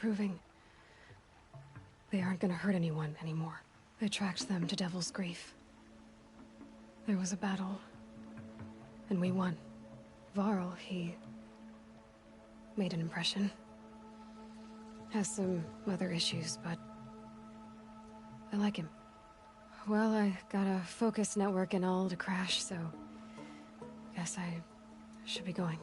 proving they aren't gonna hurt anyone anymore. They tracked them to Devil's Grief. There was a battle, and we won. Varl, he made an impression. Has some other issues, but I like him. Well, I got a focus network and all to crash, so guess I should be going.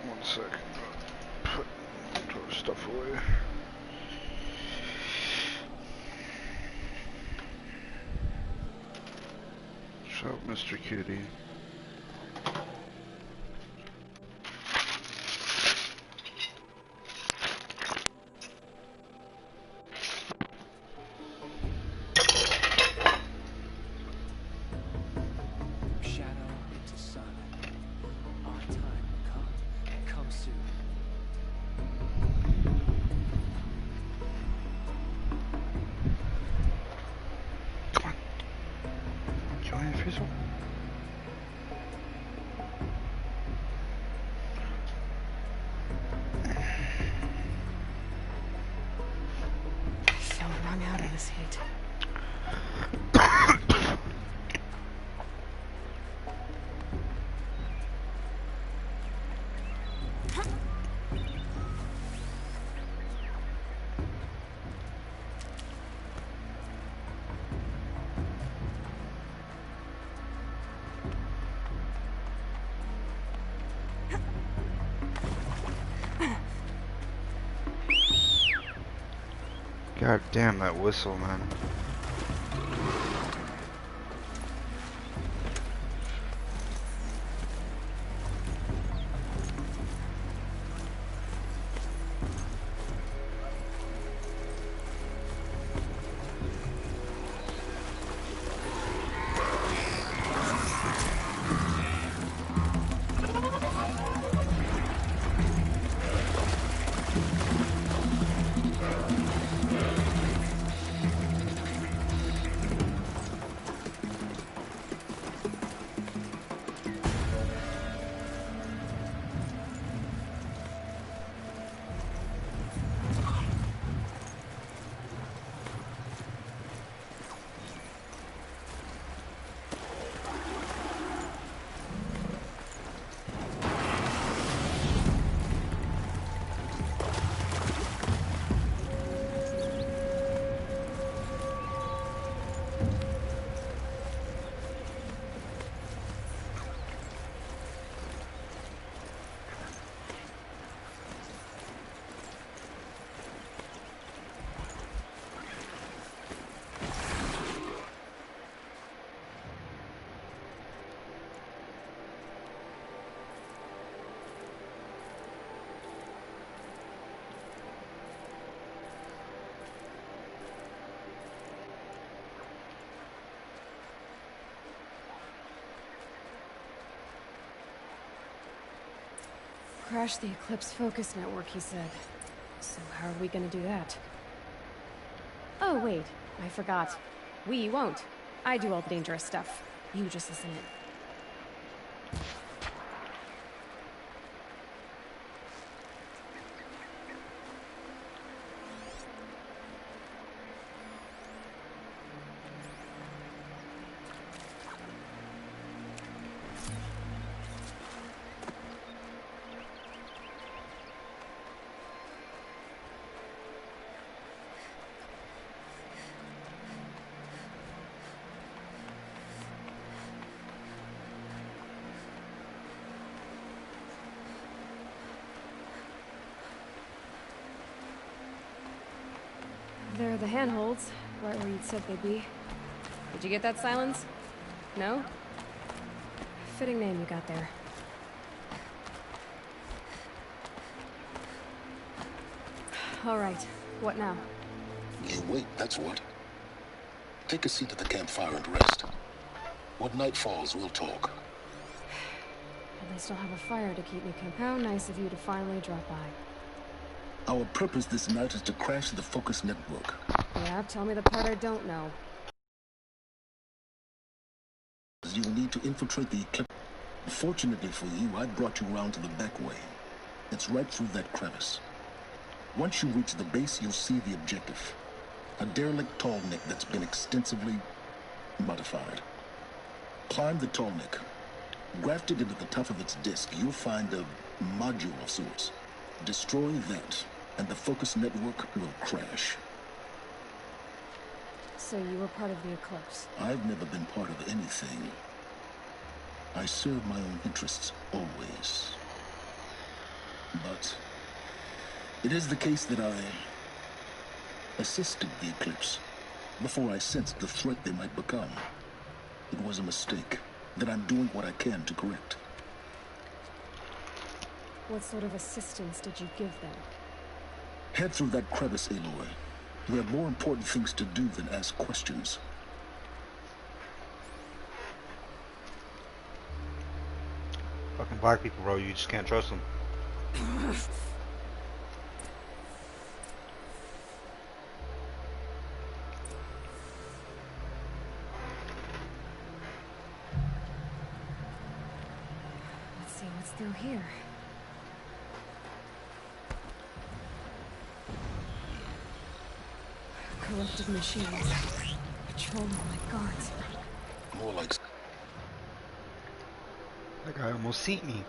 One second. Put our stuff away. Shout, Mr. Kitty. God damn that whistle, man. crash the Eclipse focus network, he said. So how are we gonna do that? Oh, wait. I forgot. We won't. I do all the dangerous stuff. You just listen in. There are the handholds, right where you'd said they'd be. Did you get that, Silence? No? Fitting name you got there. All right, what now? You wait, that's what. Take a seat at the campfire and rest. When night falls, we'll talk. At least I'll have a fire to keep me company. How nice of you to finally drop by. Our purpose this night is to crash the focus network. Yeah, tell me the part I don't know. You will need to infiltrate the Eclipse. Fortunately for you, I brought you around to the back way. It's right through that crevice. Once you reach the base, you'll see the objective. A derelict tall neck that's been extensively modified. Climb the tall neck. Grafted into the top of its disc, you'll find a module of sorts. Destroy that, and the focus network will crash. So you were part of the Eclipse? I've never been part of anything. I serve my own interests, always. But it is the case that I assisted the Eclipse before I sensed the threat they might become. It was a mistake that I'm doing what I can to correct. What sort of assistance did you give them? Head through that crevice, Aloy. We have more important things to do than ask questions. Fucking black people, bro. You just can't trust them. Let's see what's through here. Corrupted machines. Patrolling like guards. More like... That guy almost seat me.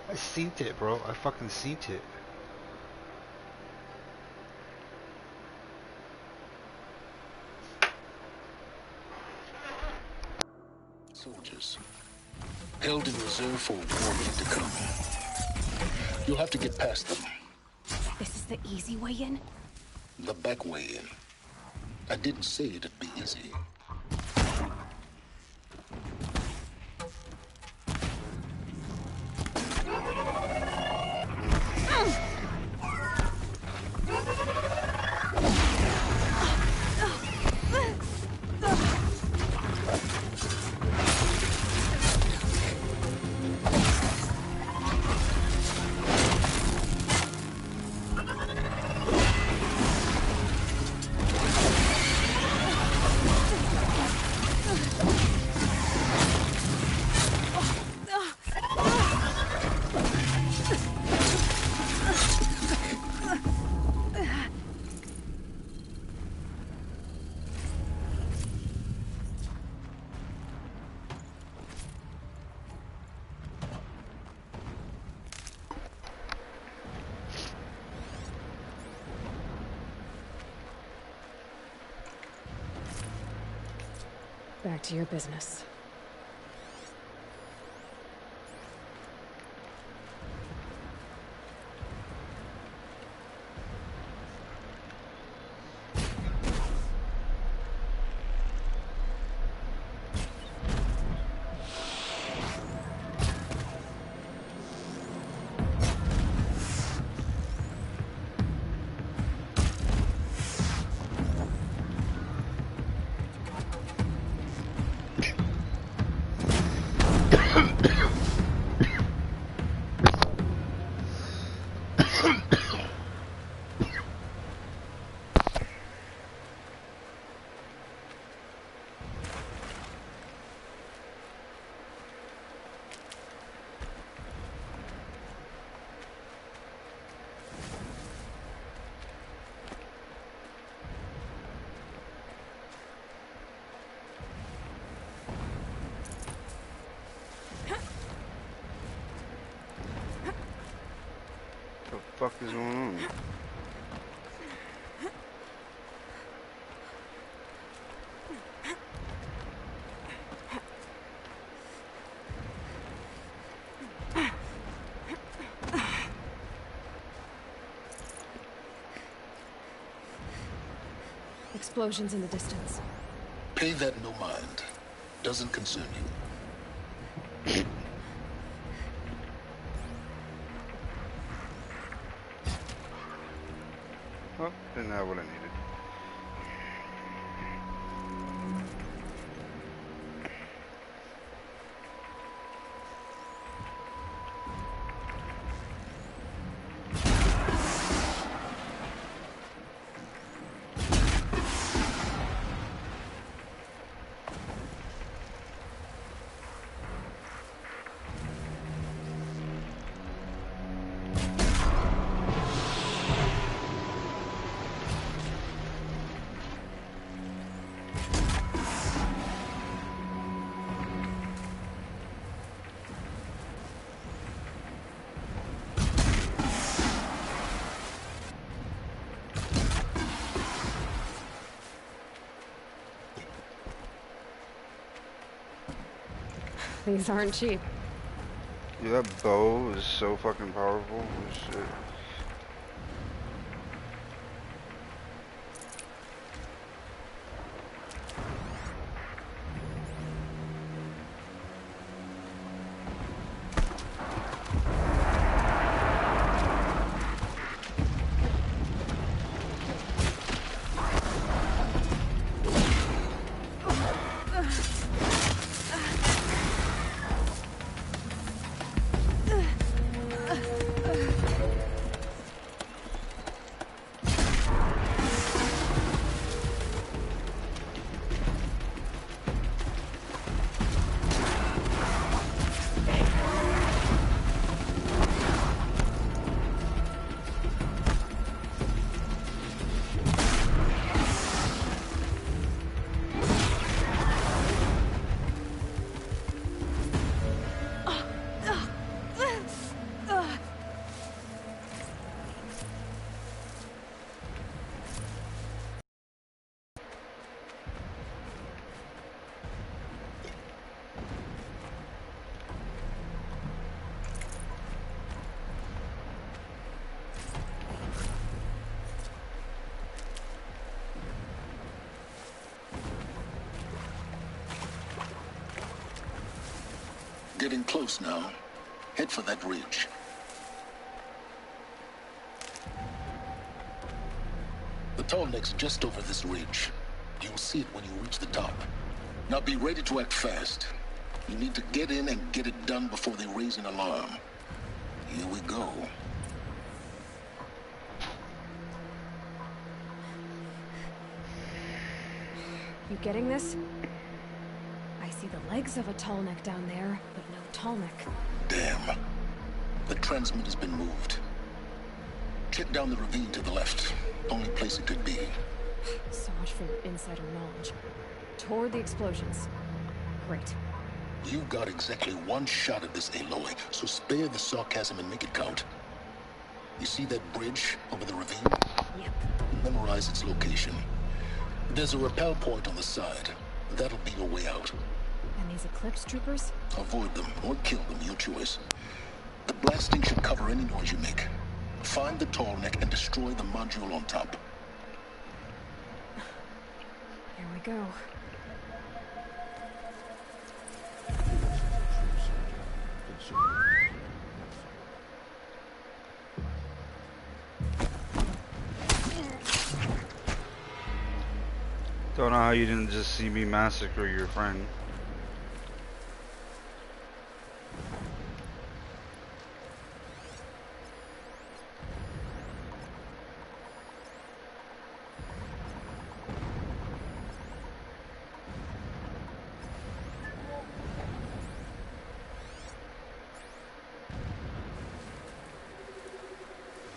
I seen it, bro. I fucking seen it. soldiers. Held in reserve for a war yet to come. You'll have to get past them. This is the easy way in? The back way in. I didn't say it'd be easy. Back to your business. fuck is going on? Explosions in the distance. Pay that no mind. Doesn't concern you. Well, didn't have what I needed. These aren't cheap. Yeah, that bow is so fucking powerful. Holy shit. Getting close now. Head for that ridge. The tall neck's just over this ridge. You'll see it when you reach the top. Now be ready to act fast. You need to get in and get it done before they raise an alarm. Here we go. You getting this? I see the legs of a tall neck down there, but no tall neck. Damn. The transmit has been moved. Check down the ravine to the left. Only place it could be. So much for your insider knowledge. Toward the explosions. Great. You've got exactly one shot at this, Aloy, so spare the sarcasm and make it count. You see that bridge over the ravine? Yep. Memorize its location. There's a rappel point on the side. That'll be your way out. And these Eclipse troopers? Avoid them or kill them, your choice. The blasting should cover any noise you make. Find the tall neck and destroy the module on top. Here we go. Don't know how you didn't just see me massacre your friend.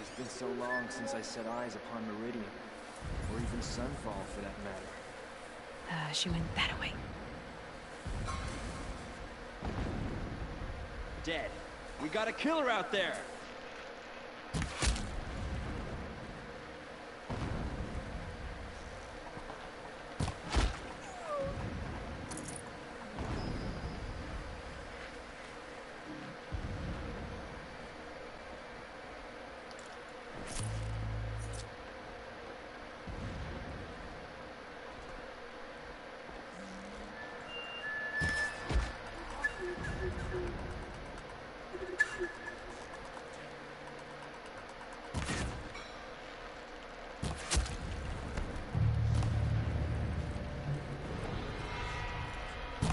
It's been so long since I set eyes upon Meridian, or even Sunfall for that matter. She went that way. Dead. We got a killer out there!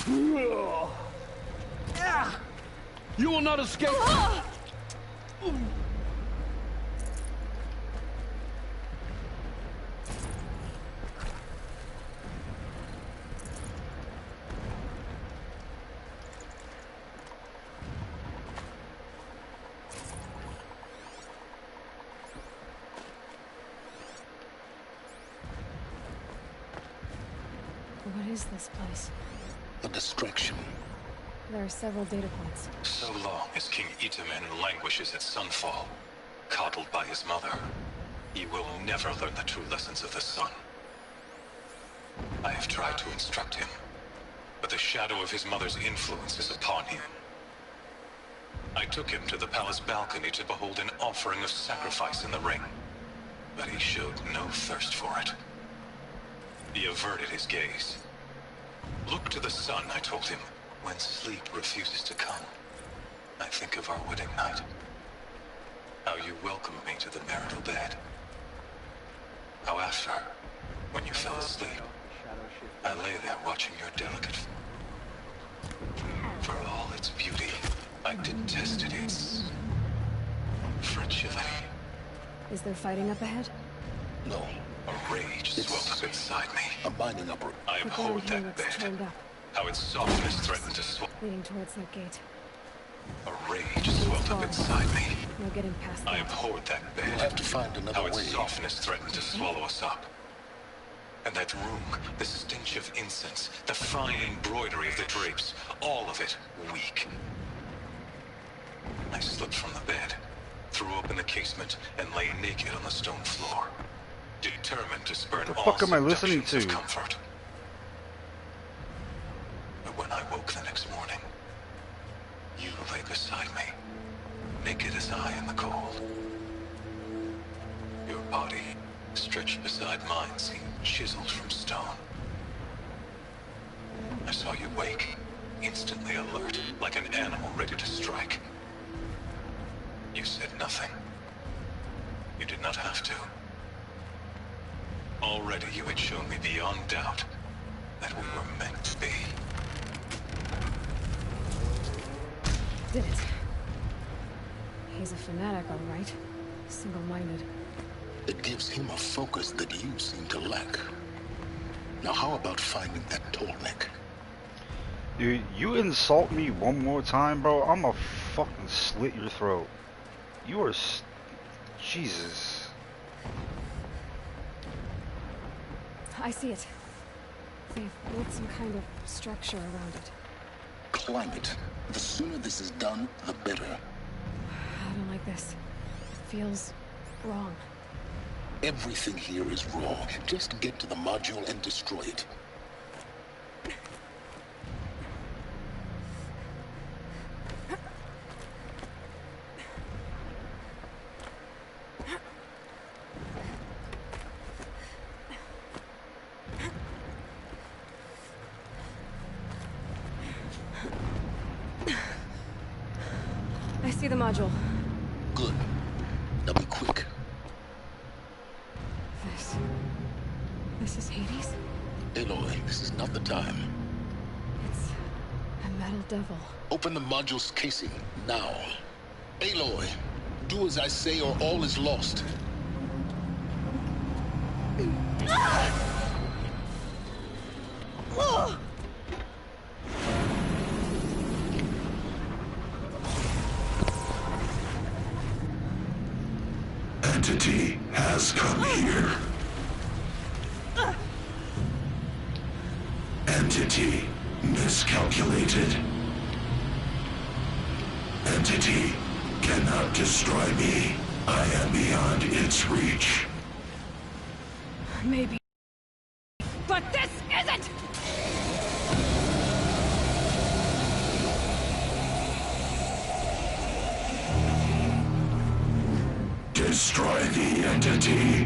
You will not escape! What is this place? A distraction. There are several data points. So long as King Itamen languishes at Sunfall, coddled by his mother, he will never learn the true lessons of the sun. I have tried to instruct him, but the shadow of his mother's influence is upon him. I took him to the palace balcony to behold an offering of sacrifice in the ring, but he showed no thirst for it. He averted his gaze. Look to the sun, I told him. When sleep refuses to come, I think of our wedding night. How you welcomed me to the marital bed. How after, when you fell asleep, I lay there watching your delicate... For all its beauty, I detested its... fragility. Is there fighting up ahead? No. A rage swelled up inside me. A binding upper. I abhorred that bed. Turned up, How its softness threatened to swallow. leading towards that gate. A rage swelled up inside me. No getting past I that. abhorred that We'll bed. have to find another How its way. softness threatened to swallow us up. And that room, the stench of incense, the fine embroidery of the drapes, all of it weak. I slipped from the bed, threw open the casement, and lay naked on the stone floor, determined to spurn The all fuck am I listening seductions of to? comfort. But when I woke the next morning, you lay beside me, naked as I in the cold. Your body, stretched beside mine, seemed chiseled from stone. I saw you wake, instantly alert, like an animal ready to strike. You said nothing. You did not have to. Already you had shown me beyond doubt that we were meant to be. Did it. He's a fanatic, all right. Single-minded. It gives him a focus that you seem to lack. Now how about finding that Tolnek? Dude, you insult me one more time, bro, I'ma fucking slit your throat. You are Jesus. I see it. They've built some kind of structure around it. Climb it. The sooner this is done, the better. I don't like this. Feels wrong. Everything here is wrong. Just get to the module and destroy it. I see the module. Good. Now be quick. This is Hades? Aloy, this is not the time. It's a metal devil. Open the module's casing, now. Aloy, do as I say or all is lost. Entity has come here. Entity miscalculated. Entity cannot destroy me. I am beyond its reach. Maybe. But this isn't! Destroy the entity.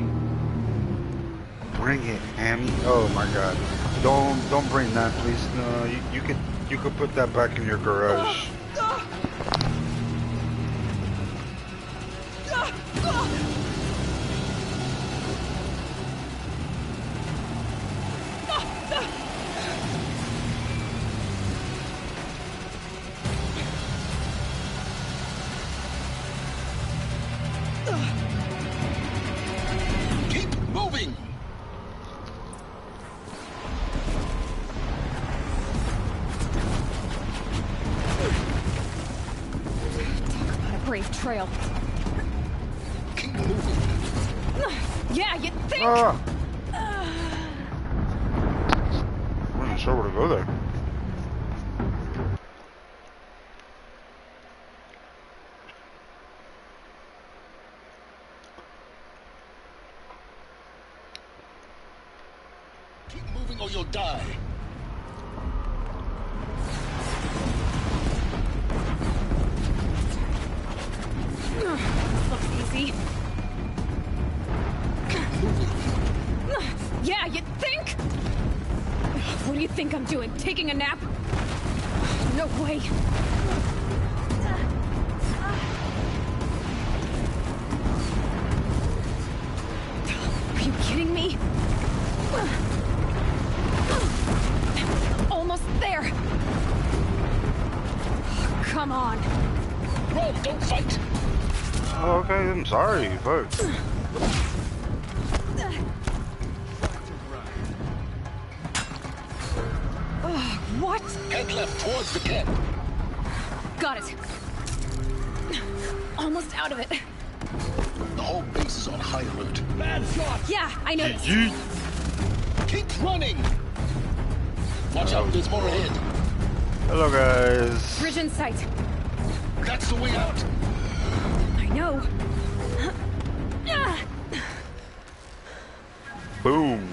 Bring it, Hammy. Oh my god. Don't bring that, please. No, you could put that back in your garage. trail. Keep moving. Yeah, you think? Ah! I'm not sure where to go there. Keep moving or you'll die. Looks easy. Yeah, you think? What do you think I'm doing? Taking a nap? No way. Are you kidding me? Almost there. Come on. Run, don't fight. Oh, okay, I'm sorry, but What? Head left towards the camp. Got it. Almost out of it. The whole base is on high alert. Bad shot! Yeah, I know. GG. Keep running. Watch out, there's more ahead. Hello, guys. Bridge in sight. That's the way out. I know. Boom.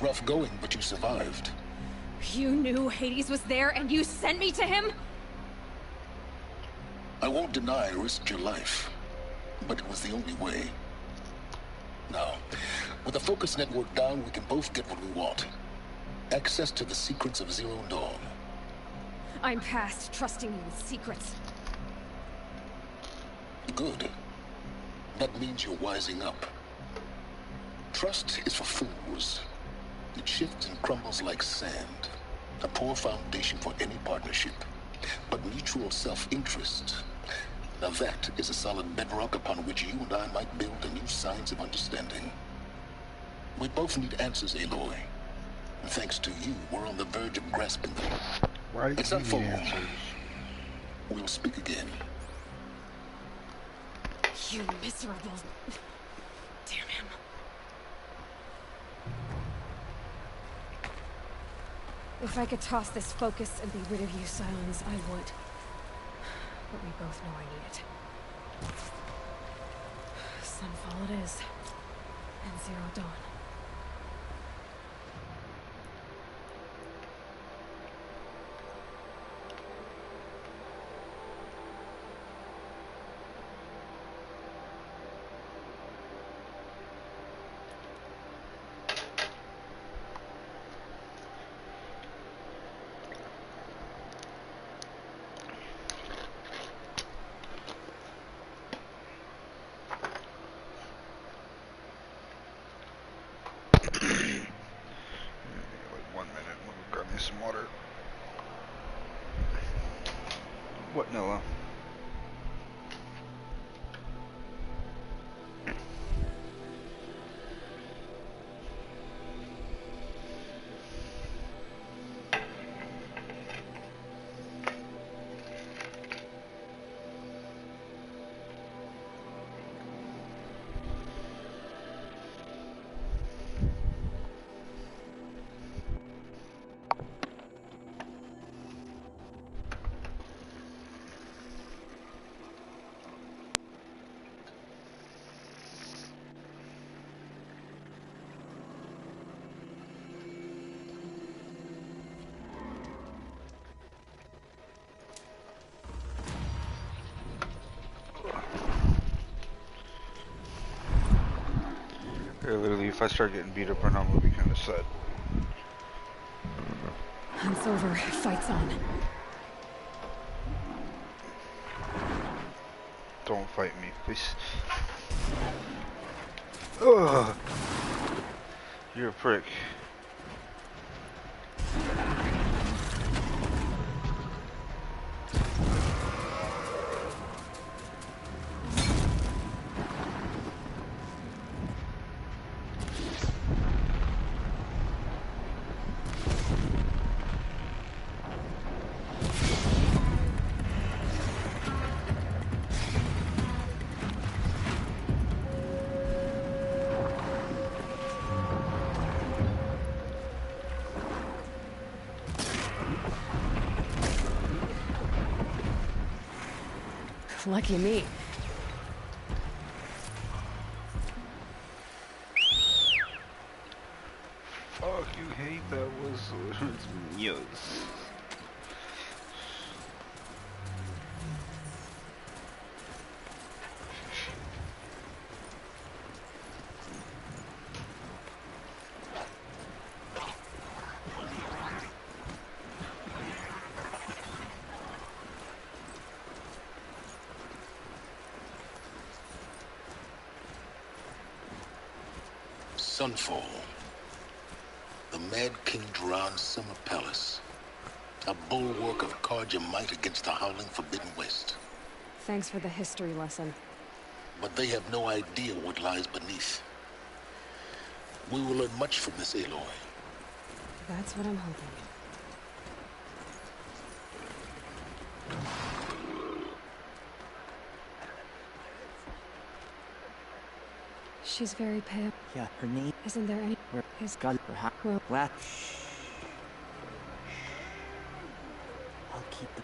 Rough going, but you survived. You knew Hades was there and you sent me to him? I won't deny I risked your life, but it was the only way. Now, with the focus network down, we can both get what we want. Access to the secrets of Zero Dawn. I'm past trusting you with secrets. Good. That means you're wising up. Trust is for fools. It shifts and crumbles like sand. A poor foundation for any partnership. But mutual self-interest. Now that is a solid bedrock upon which you and I might build a new science of understanding. We both need answers, Aloy. And thanks to you, we're on the verge of grasping them. Why do It's you not need for answers? We'll speak again. You miserable... Damn him. If I could toss this focus and be rid of you, Silence, I would. But we both know I need it. Sunfall it is. And Zero Dawn. Like 1 minute. I'm gonna grab me some water. What, Noah? if I start getting beat up right now, I'm gonna be kind of sad. Hunt's over. Fight's on. Don't fight me, please. Ugh. You're a prick. Lucky me. Fuck, you hate that whistle. Yes. Sunfall. The Mad King Duran's summer palace. A bulwark of Carja might against the howling Forbidden West. Thanks for the history lesson. But they have no idea what lies beneath. We will learn much from this Aloy. That's what I'm hoping. She's very pale. Yeah, her name Isn't there any... is God. Well... What? I'll keep the...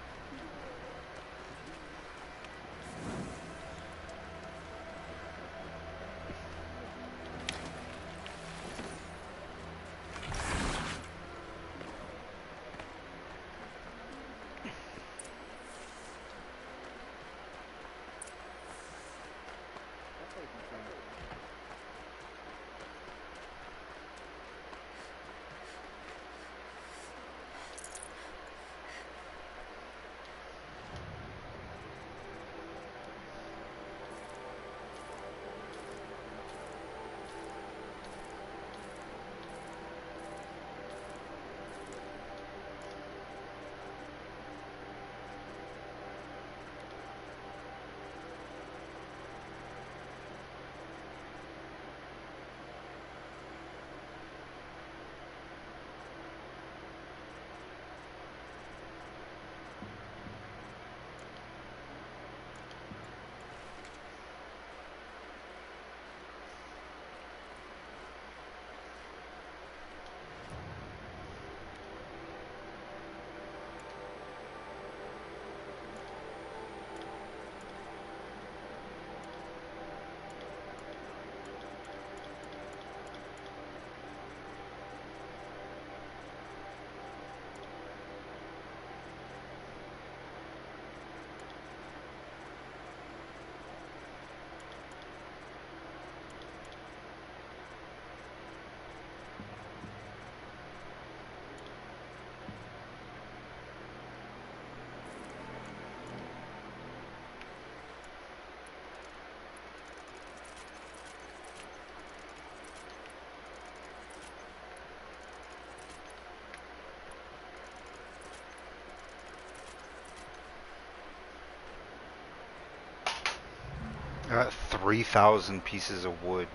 I got 3,000 pieces of wood.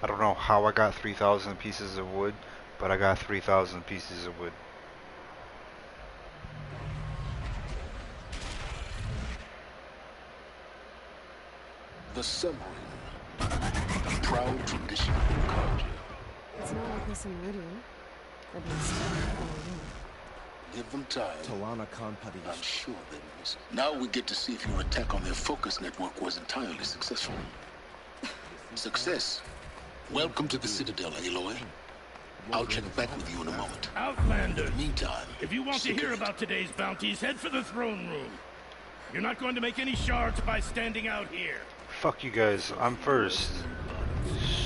I don't know how I got 3,000 pieces of wood, but I got 3,000 pieces of wood. The submarine. A proud tradition of Carja. It's not like this in Meridian. At least, Give them time. Talana Khanpadi. I'm sure they miss. Now we get to see if your attack on their focus network was entirely successful. Success. Welcome to the Citadel, Aloy. I'll check back with you in a moment. Outlanders! Meantime, If you want to hear about today's bounties, head for the throne room. You're not going to make any shards by standing out here. Fuck you guys, I'm first.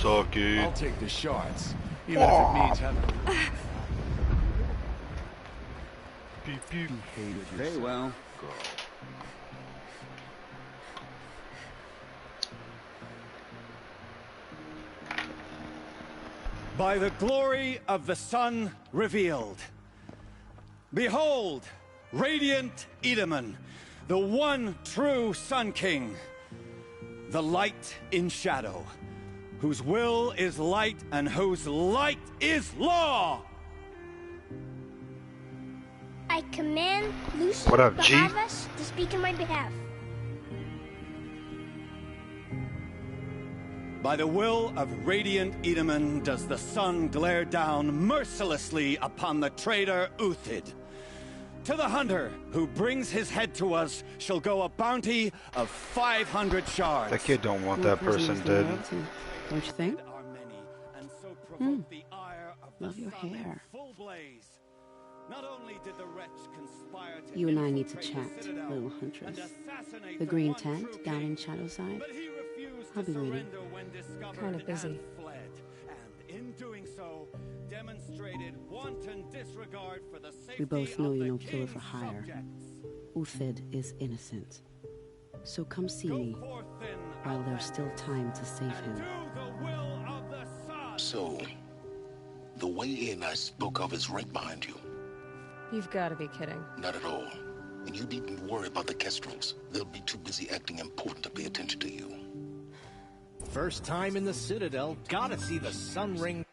Suck it. I'll take the shards, even if it means having. Pew, pew. Very well. Go. By the glory of the sun revealed. Behold, radiant Edaman, the one true Sun King. The light in shadow, whose will is light and whose light is law. I command Lucian What up, G? Bahavas to speak in my behalf. By the will of radiant Edaman does the sun glare down mercilessly upon the traitor Uthid. To the hunter who brings his head to us shall go a bounty of 500 shards. That kid don't want that person dead. Don't you think? Love your hair. Not only did the wretch conspire to You and I need to chat, little huntress. The green tent down in Shadowside. I'll be waiting. Kind of busy. And in doing so, demonstrated wanton disregard for the safety We both know of you're the no killer king's for hire. subjects. Uthid is innocent. So come see me Forth then, while there's still time to save him. do the will of the sun. So, the way in I spoke of is right behind you. You've got to be kidding. Not at all. And you needn't worry about the Kestrels. They'll be too busy acting important to pay attention to you. First time in the Citadel, gotta see the sun ring.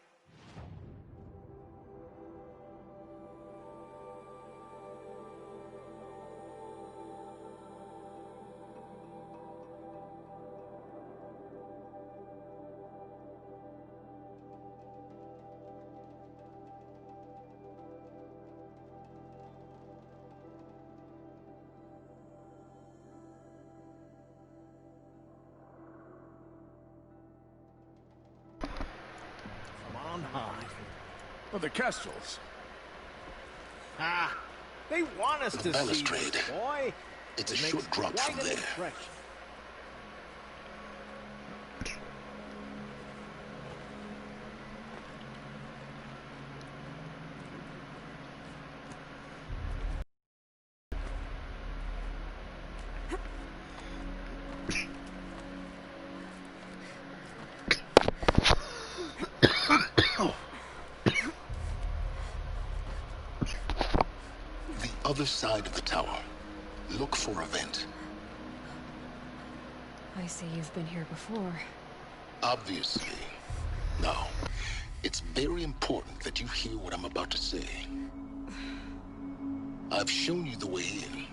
On high. Well, the Kestrels. Ah, they want us The to see balustrade. this, boy. It's a It short makes drop quite from an there. impression. The other side of the tower. Look for a vent. I see you've been here before. Obviously. Now, it's very important that you hear what I'm about to say. I've shown you the way in,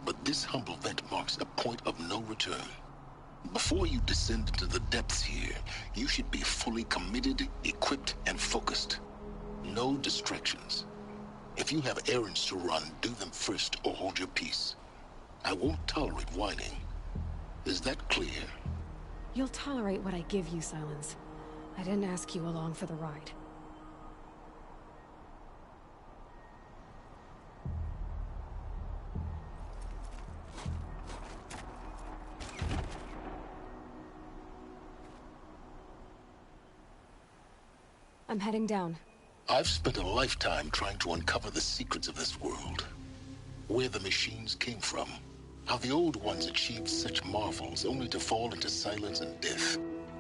but this humble vent marks a point of no return. Before you descend into the depths here, you should be fully committed, equipped, and focused. No distractions. If you have errands to run, do them first or hold your peace. I won't tolerate whining. Is that clear? You'll tolerate what I give you, Silence. I didn't ask you along for the ride. I'm heading down. I've spent a lifetime trying to uncover the secrets of this world. Where the machines came from. How the old ones achieved such marvels only to fall into silence and death.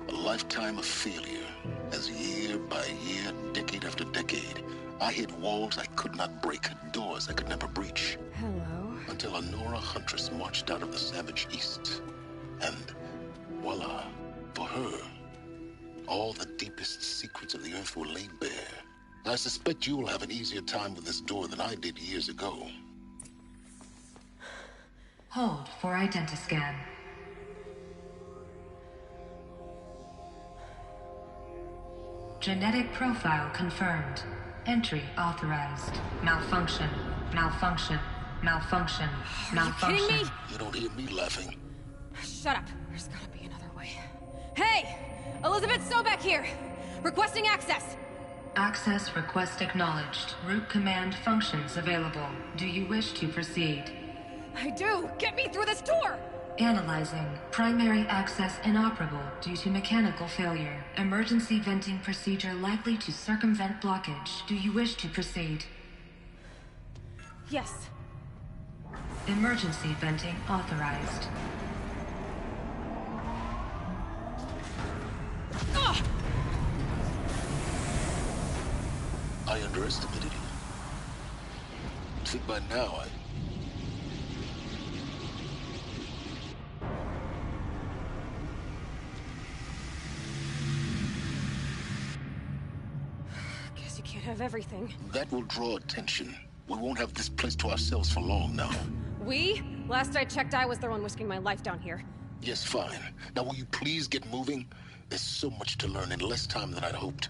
A lifetime of failure, as year by year, decade after decade, I hit walls I could not break, doors I could never breach. Hello. Until a Nora huntress marched out of the savage east. And voila, for her, all the deepest secrets of the earth were laid bare. I suspect you'll have an easier time with this door than I did years ago. Hold for identiscan. Genetic profile confirmed. Entry authorized. Malfunction. Malfunction. Malfunction. Malfunction. You kidding me? You don't hear me laughing. Shut up. There's gotta be another way. Hey! Elizabeth Sobek here! Requesting access! Access request acknowledged. Root command functions available. Do you wish to proceed? I do! Get me through this door! Analyzing. Primary access inoperable due to mechanical failure. Emergency venting procedure likely to circumvent blockage. Do you wish to proceed? Yes. Emergency venting authorized. I underestimated you. I think by now Guess you can't have everything. That will draw attention. We won't have this place to ourselves for long now. We? Last I checked, I was the one risking my life down here. Yes, fine. Now will you please get moving? There's so much to learn in less time than I'd hoped.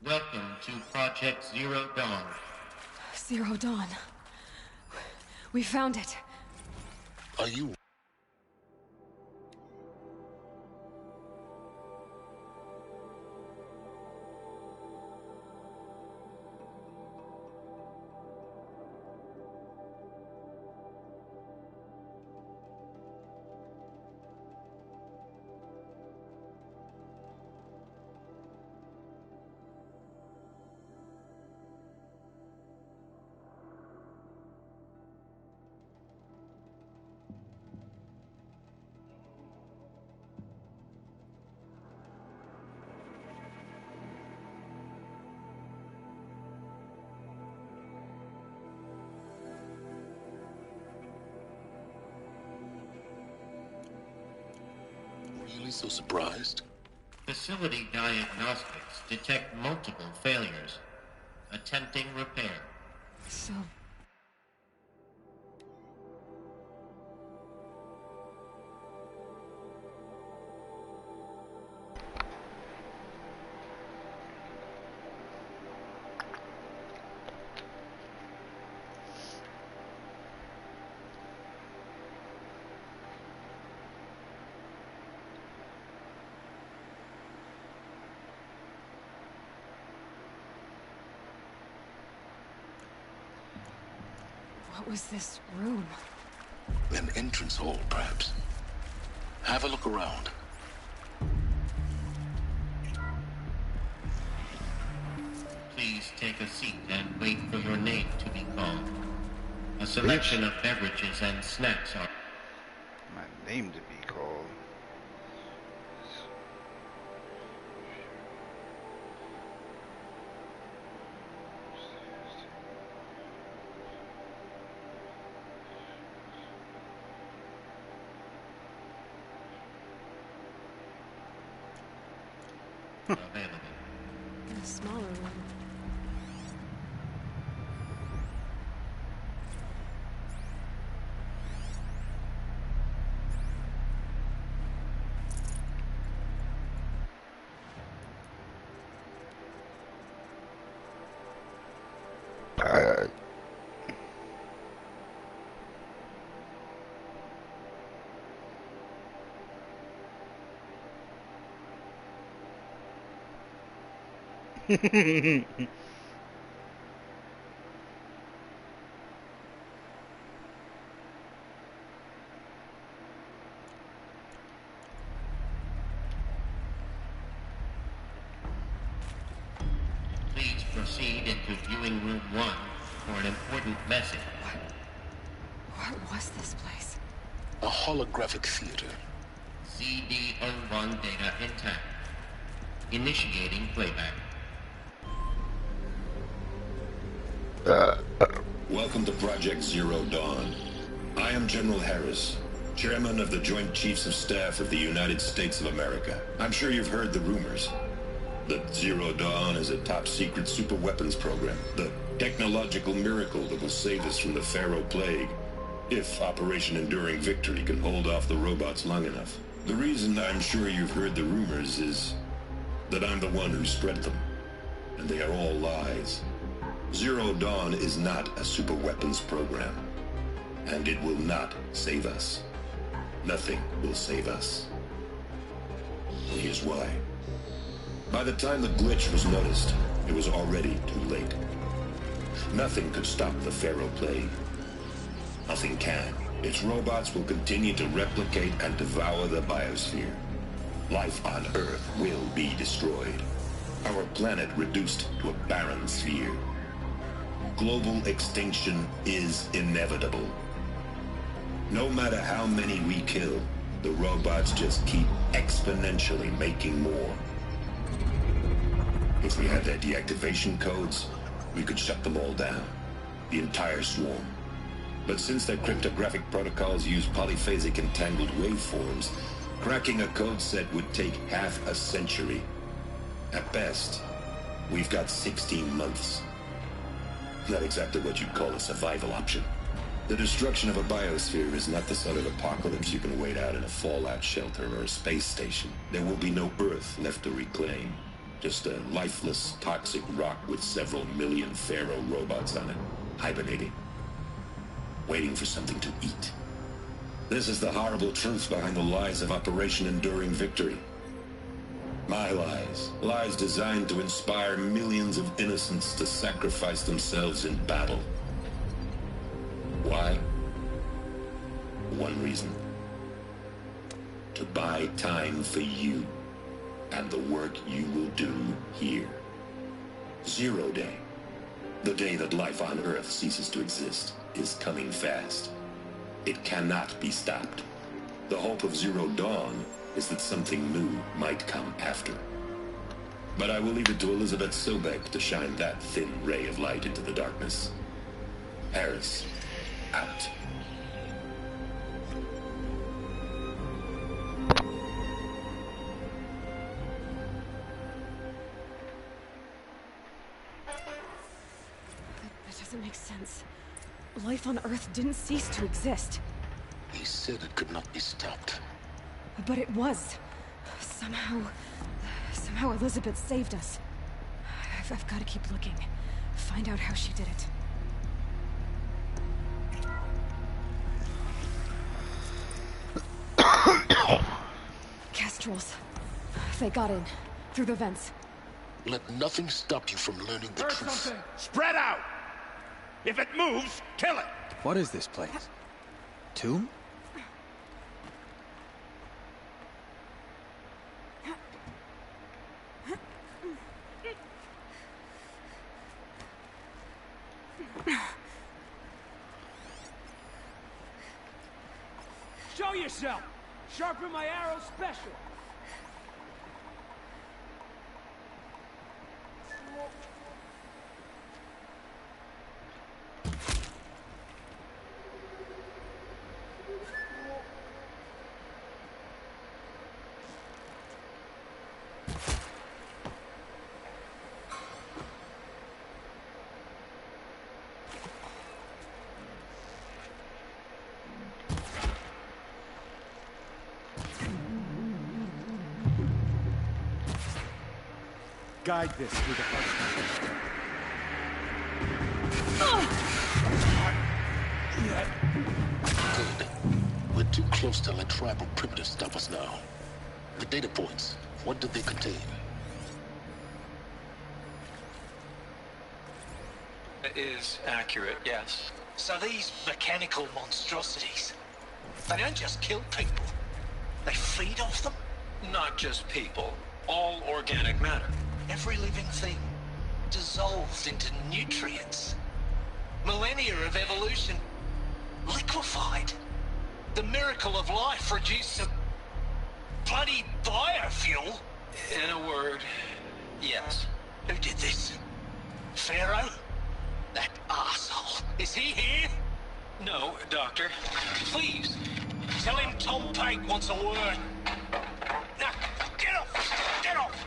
Welcome to Project Zero Dawn. Zero Dawn. We found it. Are you... really so surprised? Facility diagnostics detect multiple failures. Attempting repair. So... What was this room? An entrance hall, perhaps. Have a look around. Please take a seat and wait for your name to be called. A selection of beverages and snacks are... My name to be called. available. In a smaller room. Please proceed into viewing room 1 for an important message. What was this place? A holographic theater. CD01 data intact. Initiating playback. Welcome to Project Zero Dawn. I am General Harris, Chairman of the Joint Chiefs of Staff of the United States of America. I'm sure you've heard the rumors that Zero Dawn is a top-secret super-weapons program, the technological miracle that will save us from the Pharaoh Plague, if Operation Enduring Victory can hold off the robots long enough. The reason I'm sure you've heard the rumors is that I'm the one who spread them, and they are all lies. Zero Dawn is not a super-weapons program, and it will not save us. Nothing will save us. Here's why. By the time the glitch was noticed, it was already too late. Nothing could stop the Pharaoh plague. Nothing can. Its robots will continue to replicate and devour the biosphere. Life on Earth will be destroyed. Our planet reduced to a barren sphere. Global extinction is inevitable. No matter how many we kill, the robots just keep exponentially making more. If we had their deactivation codes, we could shut them all down. The entire swarm. But since their cryptographic protocols use polyphasic entangled waveforms, cracking a code set would take half a century. At best, we've got 16 months. Not exactly what you'd call a survival option. The destruction of a biosphere is not the sort of apocalypse you can wait out in a fallout shelter or a space station. There will be no Earth left to reclaim. Just a lifeless, toxic rock with several million Pharaoh robots on it, hibernating. Waiting for something to eat. This is the horrible truth behind the lies of Operation Enduring Victory. My lies. Lies designed to inspire millions of innocents to sacrifice themselves in battle. Why? One reason. To buy time for you and the work you will do here. 0 Day. The day that life on Earth ceases to exist is coming fast. It cannot be stopped. The hope of Zero Dawn is that something new might come after. But I will leave it to Elizabeth Sobek to shine that thin ray of light into the darkness. Harris, out. That doesn't make sense. Life on Earth didn't cease to exist. He said it could not be stopped. But it was. Somehow Elizabeth saved us. I've got to keep looking. Find out how she did it. Kestrels. They got in. Through the vents. Let nothing stop you from learning the truth. Something. Spread out! If it moves, kill it! What is this place? Tomb? Show yourself! Sharpen my arrow special! Guide this through the heart. Good. We're too close to let tribal primitives stop us now. The data points, what do they contain? It is accurate, yes. So these mechanical monstrosities, they don't just kill people, they feed off them? Not just people, all organic matter. Every living thing dissolved into nutrients. Millennia of evolution liquefied. The miracle of life produced a bloody biofuel. In a word, yes. Who did this? Pharaoh? That arsehole. Is he here? No, Doctor. Please, tell him Tom Pate wants a word. Now, get off! Get off!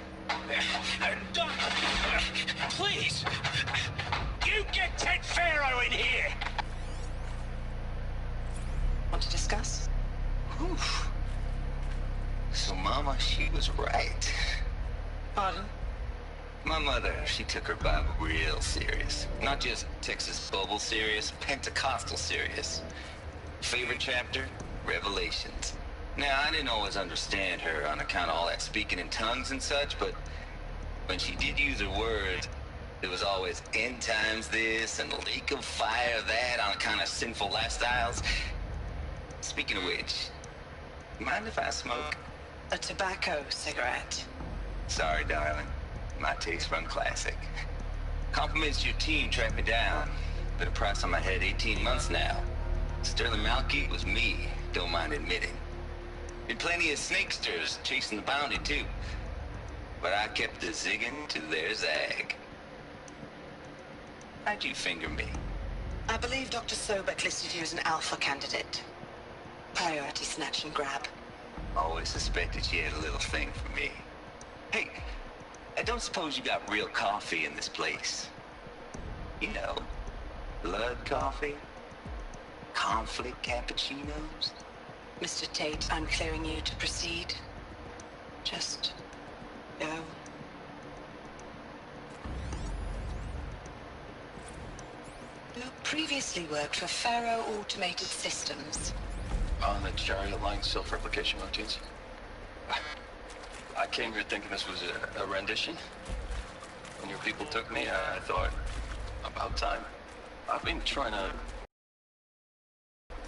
Please! You get Ted Pharaoh in here! Want to discuss? Whew. So Mama, she was right. Pardon? My mother, she took her Bible real serious. Not just Texas Bible serious, Pentecostal serious. Favorite chapter? Revelations. Now, I didn't always understand her on account of all that speaking in tongues and such, but when she did use her words, there was always end times this and lake of fire that on account of sinful lifestyles. Speaking of which, mind if I smoke? A tobacco cigarette. Sorry, darling. My taste run classic. Compliments to your team tracked me down. Been a price on my head 18 months now. Sterling Malky was me, don't mind admitting. Been plenty of snakesters chasing the bounty too. But I kept the zigging to their zag. How'd you finger me? I believe Dr. Sobek listed you as an alpha candidate. Priority snatch and grab. Always suspected she had a little thing for me. Hey, I don't suppose you got real coffee in this place? You know, blood coffee? Conflict cappuccinos? Mr. Tate, I'm clearing you to proceed. Just go. You previously worked for Faro Automated Systems. On the chariot line self-replication routines. I came here thinking this was a rendition. When your people took me, I thought, about time. I've been trying to...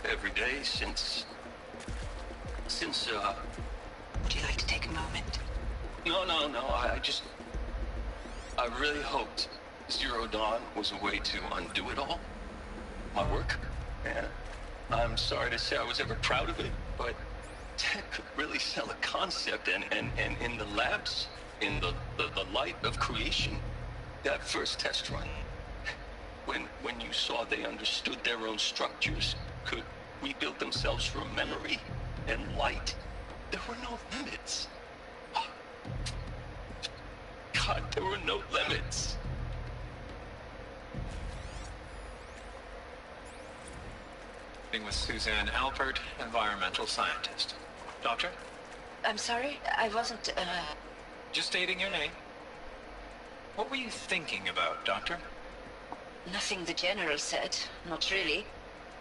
every day since... Would you like to take a moment? No, I really hoped Zero Dawn was a way to undo it all. My work. Yeah. I'm sorry to say I was ever proud of it, but tech could really sell a concept, and in the labs, in the light of creation, that first test run, when you saw they understood their own structures, could rebuild themselves from memory and light, there were no limits. Oh, God, there were no limits. With Suzanne Alpert, environmental scientist. Doctor? I'm sorry, I wasn't, Just stating your name. What were you thinking about, Doctor? Nothing the General said, not really.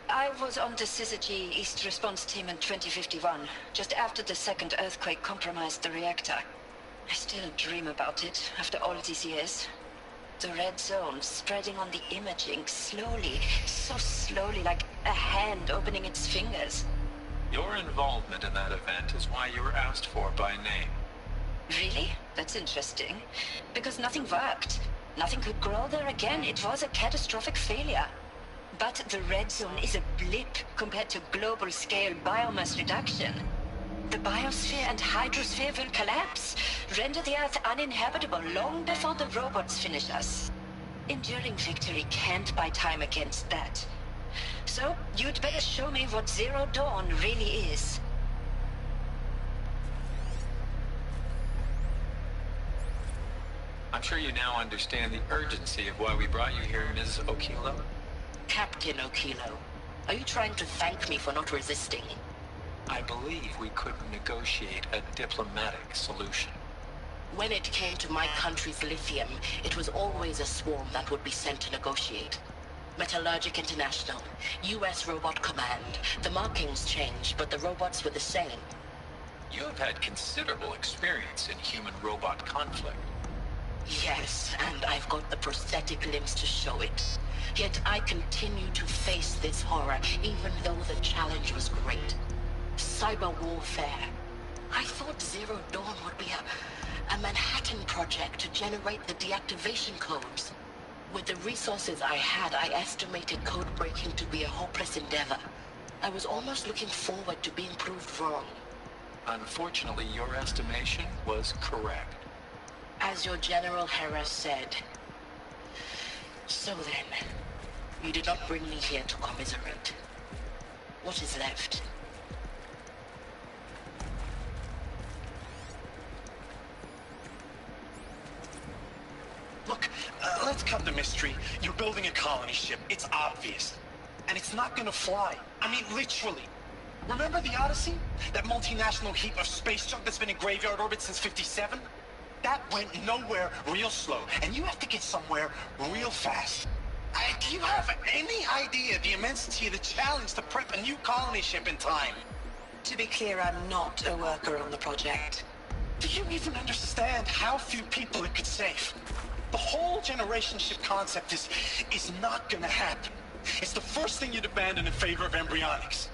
I was on the Syzygy East Response Team in 2051, just after the second earthquake compromised the reactor. I still dream about it, after all these years. The red zone spreading on the imaging, slowly, so slowly, like a hand opening its fingers. Your involvement in that event is why you were asked for by name. Really? That's interesting. Because nothing worked. Nothing could grow there again. It was a catastrophic failure. But the red zone is a blip compared to global-scale biomass reduction. The biosphere and hydrosphere will collapse, render the Earth uninhabitable long before the robots finish us. Enduring victory can't buy time against that. So, you'd better show me what Zero Dawn really is. I'm sure you now understand the urgency of why we brought you here, Ms. Okilo. Captain Okilo, are you trying to thank me for not resisting? I believe we could negotiate a diplomatic solution. When it came to my country's lithium, it was always a swarm that would be sent to negotiate. Metallurgic International, US Robot Command. The markings changed, but the robots were the same. You have had considerable experience in human-robot conflict. Yes, and I've got the prosthetic limbs to show it. Yet I continue to face this horror, even though the challenge was great. Cyber warfare. I thought Zero Dawn would be a Manhattan project to generate the deactivation codes. With the resources I had, I estimated code breaking to be a hopeless endeavor. I was almost looking forward to being proved wrong. Unfortunately, your estimation was correct. As your General Harris said. So then, you did not bring me here to commiserate. What is left? Look, let's cut the mystery. You're building a colony ship. It's obvious. And it's not gonna fly. I mean, literally. Remember the Odyssey? That multinational heap of space junk that's been in graveyard orbit since '57? That went nowhere real slow. And you have to get somewhere real fast. Do you have any idea the immensity of the challenge to prep a new colony ship in time? To be clear, I'm not a worker on the project. Do you even understand how few people it could save? The whole generation ship concept is not gonna happen. It's the first thing you'd abandon in favor of embryonics.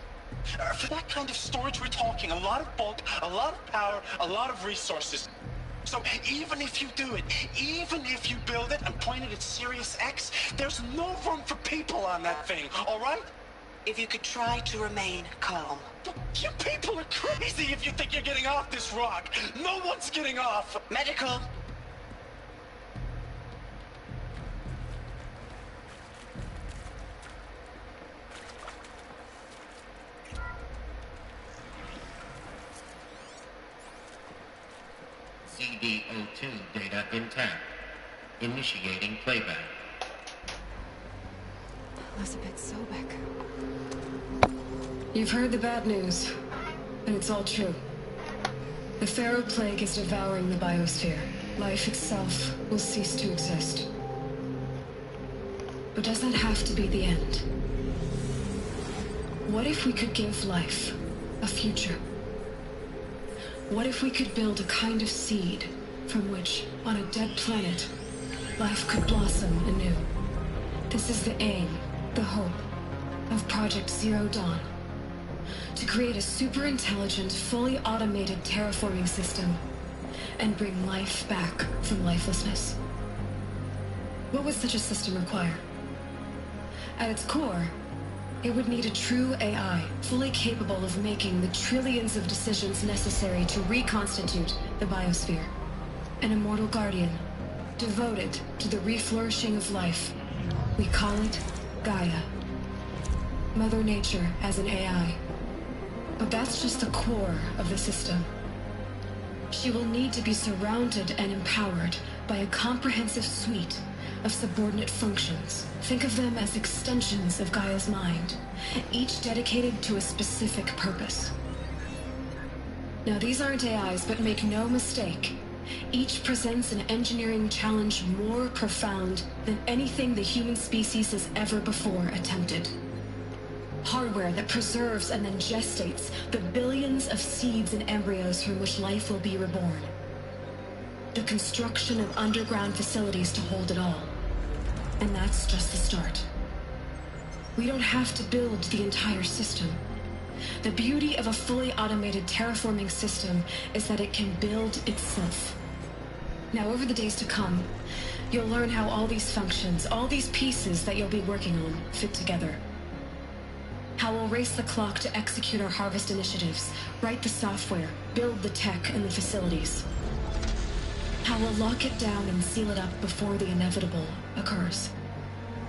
For that kind of storage we're talking, a lot of bulk, a lot of power, a lot of resources. So even if you do it, even if you build it and point it at Sirius X, there's no room for people on that thing, all right? If you could try to remain calm. You people are crazy if you think you're getting off this rock. No one's getting off. Medical. CD02 data intact. Initiating playback. Elizabeth Sobek. You've heard the bad news, and it's all true. The Pharaoh Plague is devouring the biosphere. Life itself will cease to exist. But does that have to be the end? What if we could give life a future? What if we could build a kind of seed from which, on a dead planet, life could blossom anew? This is the aim, the hope, of Project Zero Dawn. To create a super-intelligent, fully automated terraforming system and bring life back from lifelessness. What would such a system require? At its core, it would need a true AI, fully capable of making the trillions of decisions necessary to reconstitute the biosphere. An immortal guardian, devoted to the reflourishing of life. We call it Gaia. Mother Nature as an AI. But that's just the core of the system. She will need to be surrounded and empowered by a comprehensive suite of subordinate functions. Think of them as extensions of Gaia's mind, each dedicated to a specific purpose. Now, these aren't AIs, but make no mistake, each presents an engineering challenge more profound than anything the human species has ever before attempted. Hardware that preserves and then gestates the billions of seeds and embryos from which life will be reborn. The construction of underground facilities to hold it all. And that's just the start. We don't have to build the entire system. The beauty of a fully automated terraforming system is that it can build itself. Now, over the days to come, you'll learn how all these functions, all these pieces that you'll be working on, fit together. How we'll race the clock to execute our harvest initiatives, write the software, build the tech and the facilities. How we'll lock it down and seal it up before the inevitable occurs.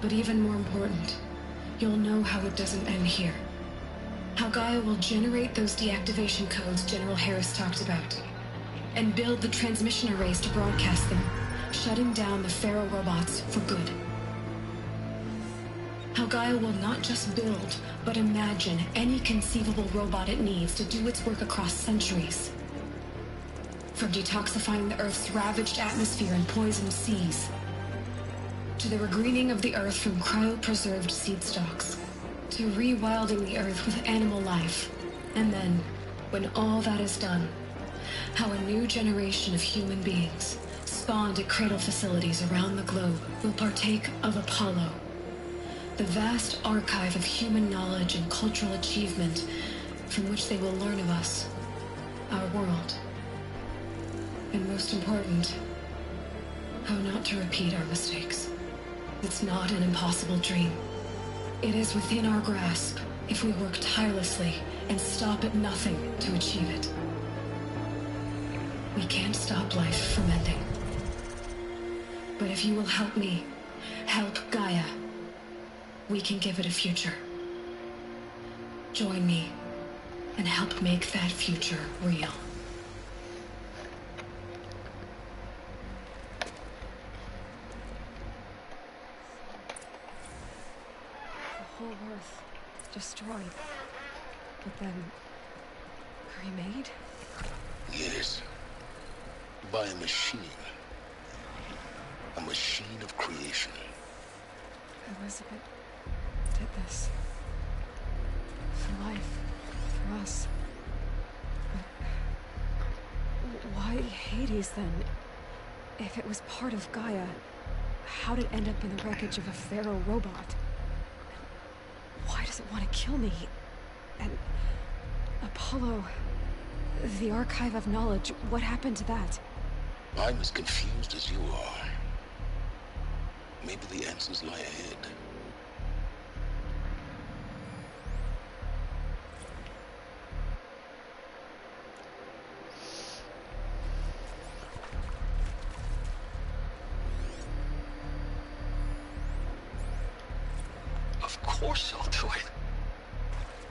But even more important, you'll know how it doesn't end here. How Gaia will generate those deactivation codes General Harris talked about, and build the transmission arrays to broadcast them, shutting down the Pharaoh robots for good. How Gaia will not just build, but imagine any conceivable robot it needs to do its work across centuries. From detoxifying the Earth's ravaged atmosphere and poisoned seas, to the regreening of the Earth from cryo-preserved seed stalks, to rewilding the Earth with animal life. And then, when all that is done, how a new generation of human beings, spawned at cradle facilities around the globe, will partake of Apollo, the vast archive of human knowledge and cultural achievement from which they will learn of us, our world. And most important, how not to repeat our mistakes. It's not an impossible dream. It is within our grasp if we work tirelessly and stop at nothing to achieve it. We can't stop life from ending. But if you will help me, help Gaia, we can give it a future. Join me and help make that future real. The whole Earth destroyed, but then remade? Yes. By a machine. A machine of creation. Elizabeth did this. For life. For us. Hades, then, if it was part of Gaia, how did it end up in the wreckage of a Pharaoh robot? Why does it want to kill me? And Apollo, the Archive of Knowledge, what happened to that? I'm as confused as you are. Maybe the answers lie ahead. Of course I'll do it.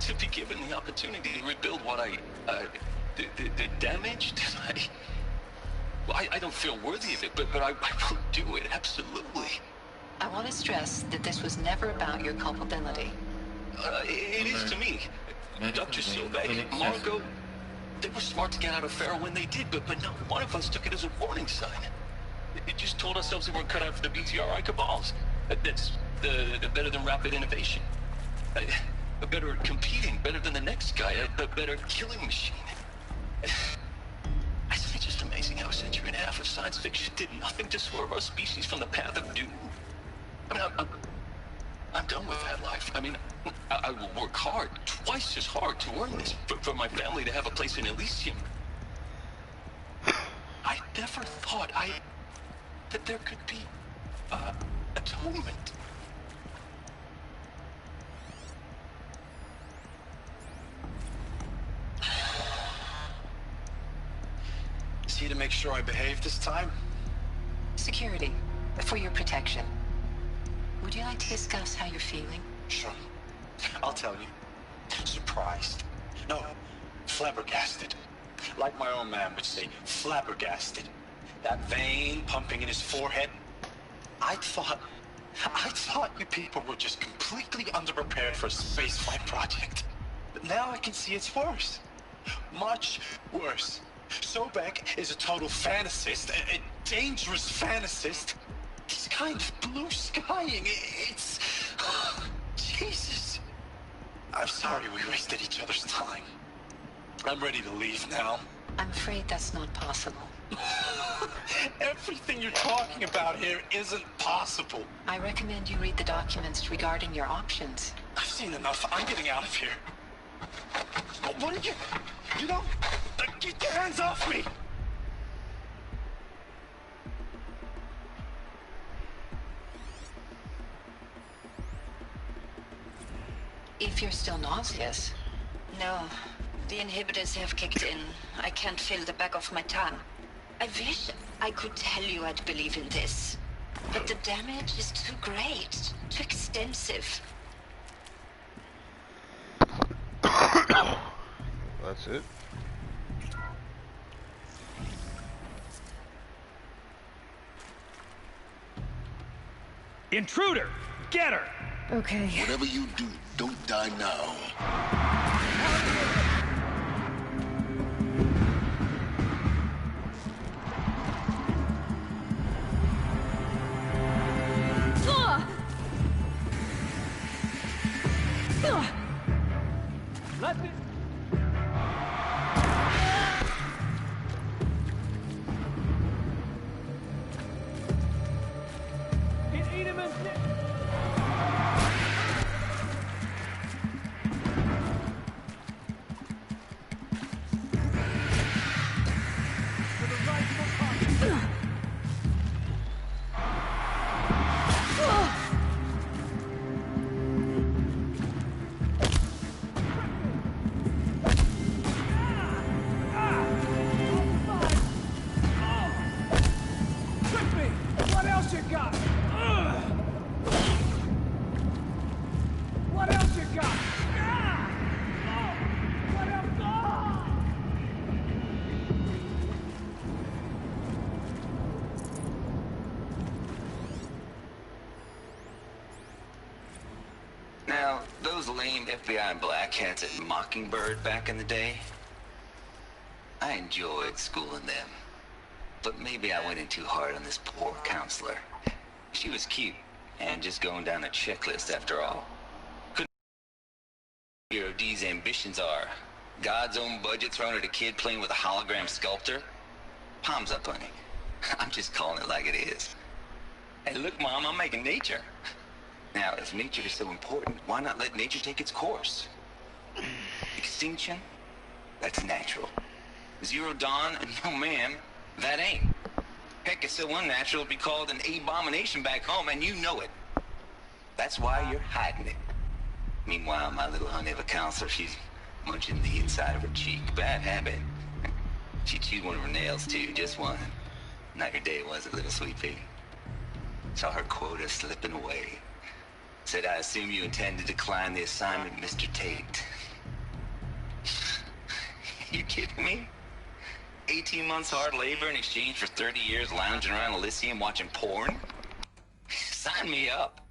To be given the opportunity to rebuild what the damage that I don't feel worthy of it, but I will do it, absolutely. I want to stress that this was never about your culpability. It is to me. Dr. Sobek, Margot, they were smart to get out of Pharaoh when they did, but not one of us took it as a warning sign. It just told ourselves we weren't cut out for the BTRI cabals. That's better than rapid innovation. Better at competing, better than the next guy, a better killing machine. Isn't it just amazing how a century and a half of science fiction did nothing to swerve our species from the path of doom? I mean, I'm done with that life. I mean, I will work hard, twice as hard to earn this, for my family to have a place in Elysium. I never thought that there could be atonement. See to make sure I behave this time? Security, for your protection. Would you like to discuss how you're feeling? Sure. I'll tell you. Surprised. No, flabbergasted. Like my own man would say, flabbergasted. That vein pumping in his forehead. I thought you people were just completely underprepared for a spaceflight project. But now I can see it's worse. Much worse. Sobek is a total fantasist, a dangerous fantasist. He's kind of blue skying. It's... Jesus. I'm sorry we wasted each other's time. I'm ready to leave now. I'm afraid that's not possible. Everything you're talking about here isn't possible. I recommend you read the documents regarding your options. I've seen enough. I'm getting out of here. What did you... You know... Get your hands off me! If you're still nauseous. No, the inhibitors have kicked in. I can't feel the back of my tongue. I wish I could tell you I'd believe in this. But the damage is too great, too extensive. That's it. Intruder! Get her! Okay. Whatever you do, don't die now. Let me... Now, those lame FBI black hats at Mockingbird back in the day, I enjoyed schooling them. But maybe I went in too hard on this poor counselor. She was cute, and just going down the checklist after all. Couldn't Hero D's ambitions are. God's own budget thrown at a kid playing with a hologram sculptor? Palms up, honey. I'm just calling it like it is. Hey, look, Mom, I'm making nature. Now, if nature is so important, why not let nature take its course? Extinction? That's natural. Zero Dawn? No, ma'am, that ain't. Heck, it's so unnatural to be called an abomination back home, and you know it. That's why you're hiding it. Meanwhile, my little honey of a counselor, she's munching the inside of her cheek. Bad habit. She chewed one of her nails, too, just one. Not your day, was it, little sweet pea? Saw her quota slipping away. Said, I assume you intend to decline the assignment, Mr. Tate. You kidding me? 18 months hard labor in exchange for 30 years lounging around Elysium watching porn? Sign me up.